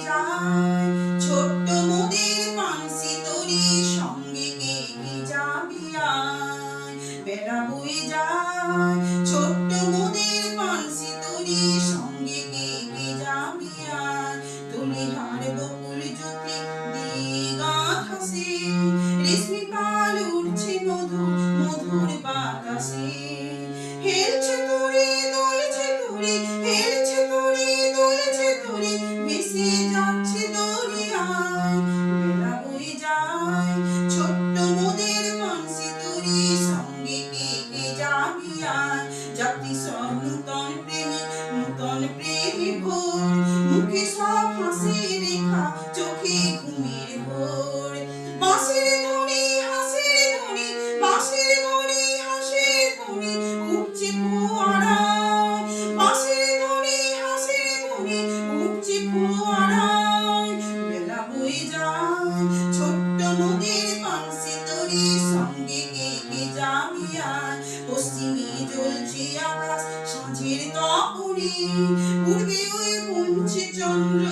যায় ছোট্ট মোদের পানসি তরি সঙ্গে কে যাবি আয় বেলা বয়ে যায় ছোট্ট মোদের পানসি তরি সঙ্গে কে যাবি আয় তুলিহার বকুল জ্যোতি দিগাত হাসে রেশমি পাল উঠছে মধুর বাতাসে হেলছে তরি দোলছে তরি হেলছে তরি দোলছে তরি ভেসে যাচ্ছে দরিয়ায় বেলা বয়ে যায় ছোট্ট মোদের পানসি তরি সঙ্গে কে যাবি আয় যাত্রী সব নূতন প্রেমী ভোর মুখে সব হাসি রেখা চোখে ঘুমের ভোর বাঁশির ধ্বনি হাসির ধ্বনি বাঁশির ধ্বনি হাসির ধ্বনি উপচে ফোয়ারায় বাঁশির ধ্বনি হাসির ধ্বনি উপচে ফোয়ারায় বেলা বয়ে যায় ছোট্ট মোদের পানসি তরি সঙ্গে কে যাবি আয় পশ্চিমে জ্বলছে আকাশ সাঁঝের তপনে পূর্বে ওই মুছে চন্দ্র